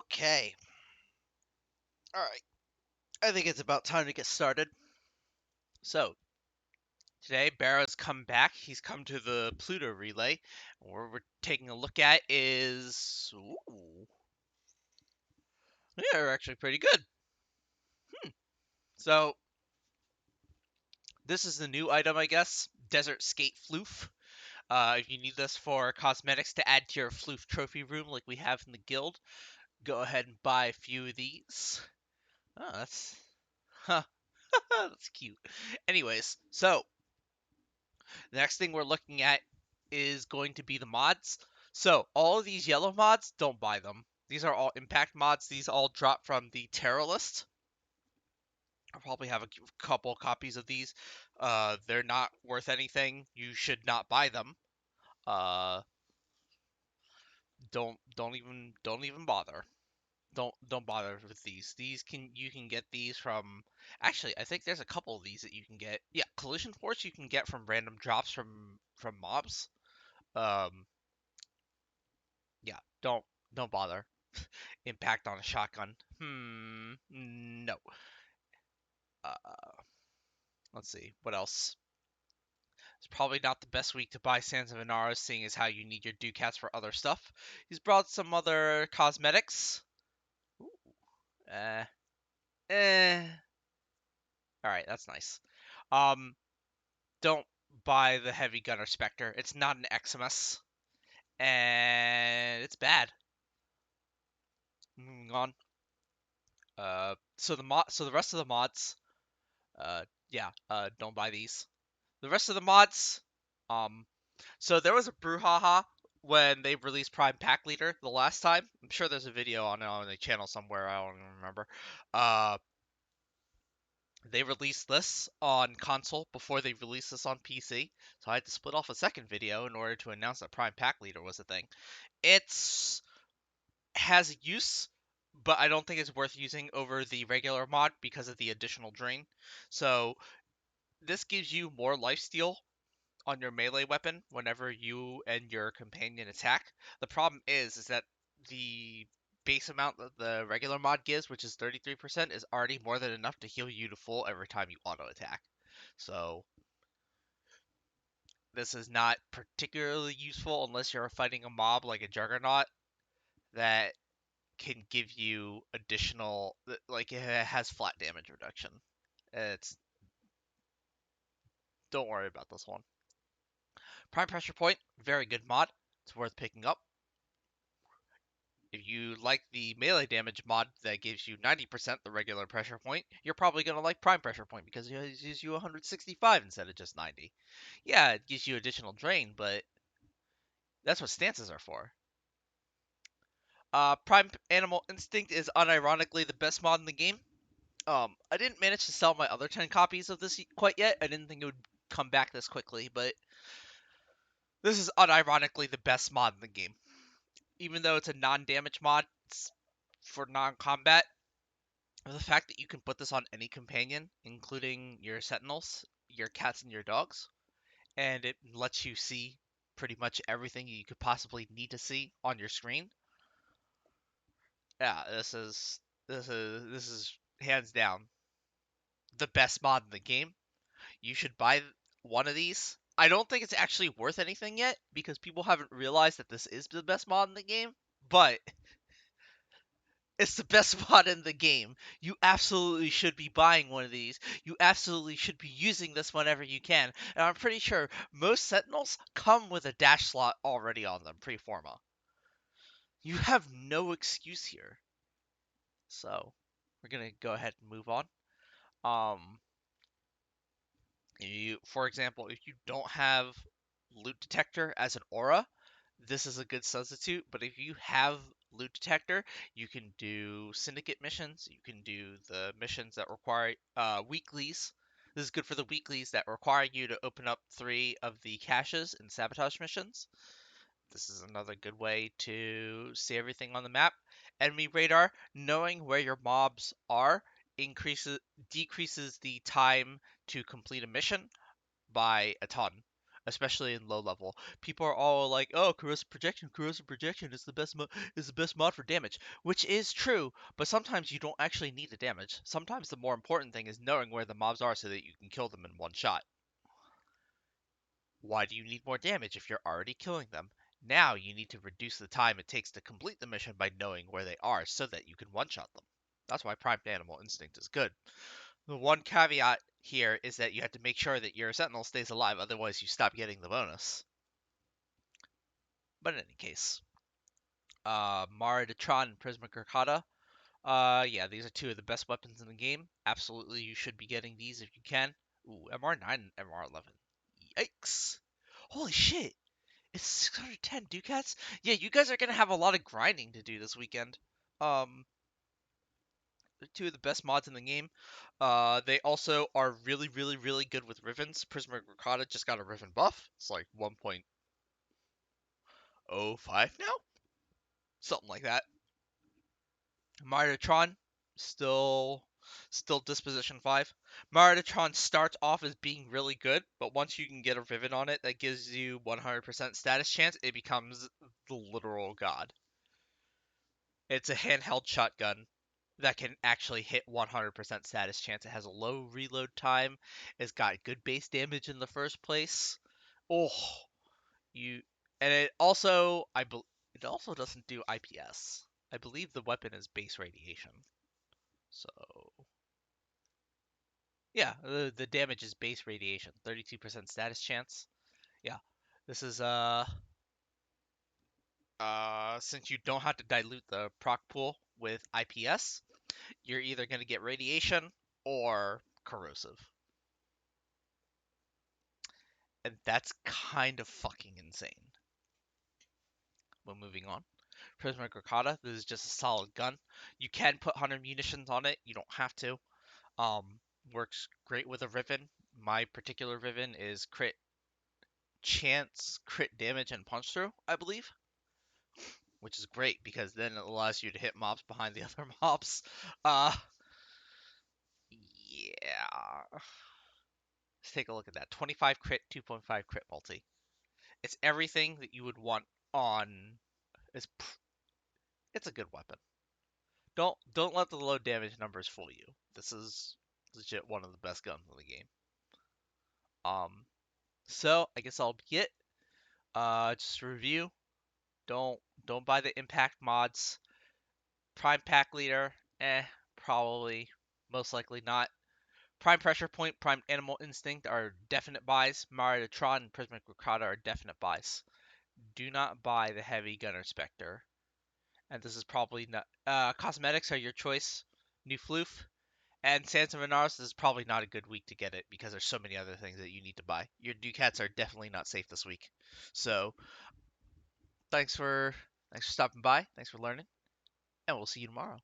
Okay. Alright. I think it's about time to get started. So, today Baro's come back. He's come to the Pluto Relay. What we're taking a look at is... Ooh. Yeah, they're actually pretty good. So, this is the new item, I guess. Desert Skate Floof. If you need this for cosmetics to add to your floof trophy room like we have in the guild, go ahead and buy a few of these. Oh, that's... Huh. That's cute. Anyways, so the next thing we're looking at is going to be the mods. So all of these yellow mods, don't buy them. These are all impact mods. These all drop from the Teralyst. I'll probably have a couple copies of these. They're not worth anything. You should not buy them. Uh, don't even bother. Don't bother with these. You can get these from. Actually, I think there's a couple of these that you can get. Yeah, collision force you can get from random drops from mobs. Um, yeah, don't bother. Impact on a shotgun. No. Uh, let's see. What else? It's probably not the best week to buy Sands of Inara, seeing as how you need your Ducats for other stuff. He's brought some other cosmetics. Ooh, uh, eh. Alright, that's nice. Um, don't buy the Heavy Gunner Specter. It's not an Xmas, and it's bad. Moving on. So the rest of the mods, yeah, don't buy these. The rest of the mods, um, so there was a brouhaha when they released Prime Pack Leader the last time. I'm sure there's a video on the channel somewhere. I don't even remember. Uh, they released this on console before they released this on PC, so I had to split off a second video in order to announce that Prime Pack Leader was a thing. It's has use, but I don't think it's worth using over the regular mod because of the additional drain. So this gives you more lifesteal on your melee weapon whenever you and your companion attack. The problem is that the base amount that the regular mod gives, which is 33%, is already more than enough to heal you to full every time you auto attack. So this is not particularly useful unless you're fighting a mob like a Juggernaut that can give you additional, like it has flat damage reduction. It's Don't worry about this one. Prime Pressure Point, very good mod. It's worth picking up. If you like the melee damage mod that gives you 90% the regular pressure point, you're probably going to like Prime Pressure Point because it gives you 165 instead of just 90. Yeah, it gives you additional drain, but that's what stances are for. Prime Animal Instinct is unironically the best mod in the game. I didn't manage to sell my other 10 copies of this quite yet. I didn't think it would come back this quickly, but this is unironically the best mod in the game. Even though it's a non-damage mod for non-combat, the fact that you can put this on any companion, including your sentinels, your cats, and your dogs, and it lets you see pretty much everything you could possibly need to see on your screen. Yeah, this is hands down the best mod in the game. You should buy one of these. I don't think it's actually worth anything yet because people haven't realized that this is the best mod in the game, but it's the best mod in the game. You absolutely should be buying one of these. You absolutely should be using this whenever you can. And I'm pretty sure most Sentinels come with a dash slot already on them, pre-forma. You have no excuse here. So, we're gonna go ahead and move on. Um, for example, if you don't have Loot Detector as an aura, this is a good substitute. But if you have Loot Detector, you can do Syndicate missions. You can do the missions that require weeklies. This is good for the weeklies that require you to open up 3 of the caches in sabotage missions. This is another good way to see everything on the map. Enemy radar, knowing where your mobs are, decreases the time to complete a mission by a ton. especially in low level. People are all like, "Oh, corrosive projection is the best mod for damage," which is true. But sometimes you don't actually need the damage. Sometimes the more important thing is knowing where the mobs are so that you can kill them in one shot. Why do you need more damage if you're already killing them? Now you need to reduce the time it takes to complete the mission by knowing where they are so that you can one-shot them. That's why Primed Animal Instinct is good. The one caveat here is that you have to make sure that your Sentinel stays alive, otherwise you stop getting the bonus. But in any case, Detron and Prisma Grakata. Yeah, these are two of the best weapons in the game. Absolutely, you should be getting these if you can. Ooh, MR9 and MR11. Yikes! Holy shit! It's 610 Ducats? Yeah, you guys are gonna have a lot of grinding to do this weekend. Um, they're two of the best mods in the game. They also are really, really, really good with Rivens. Prisma Grakata just got a Riven buff. It's like 1.05 now? Something like that. Maridotron, still disposition 5. Maridotron starts off as being really good, but once you can get a Riven on it that gives you 100% status chance, it becomes the literal god. It's a handheld shotgun that can actually hit 100% status chance. It has a low reload time. It's got good base damage in the first place. Oh, you and it also doesn't do IPS. I believe the weapon is base radiation. So yeah, the damage is base radiation, 32% status chance. Yeah, this is since you don't have to dilute the proc pool with IPS, you're either going to get radiation or corrosive. And that's kind of fucking insane. But moving on. Prisma Grakata, this is just a solid gun. You can put 100 munitions on it, you don't have to. Works great with a Riven. My particular Riven is crit chance, crit damage, and punch through, I believe. Which is great because then it allows you to hit mobs behind the other mobs. Uh, yeah. Let's take a look at that. 25 crit, 2.5 crit multi. It's everything that you would want on. It's it's a good weapon. Don't let the low damage numbers fool you. This is legit one of the best guns in the game. Um, so I guess I'll be it. Just a review. Don't don't buy the impact mods. Prime pack leader, probably, most likely not. Prime Pressure Point, Prime Animal Instinct are definite buys. Maridotron and Prismatic Grakata are definite buys. Do not buy the Heavy Gunner Specter. And this is probably not. Cosmetics are your choice. New floof. And Sands of Inaros, this is probably not a good week to get it because there's so many other things that you need to buy. Your Ducats are definitely not safe this week. So, thanks for stopping by. Thanks for learning. And we'll see you tomorrow.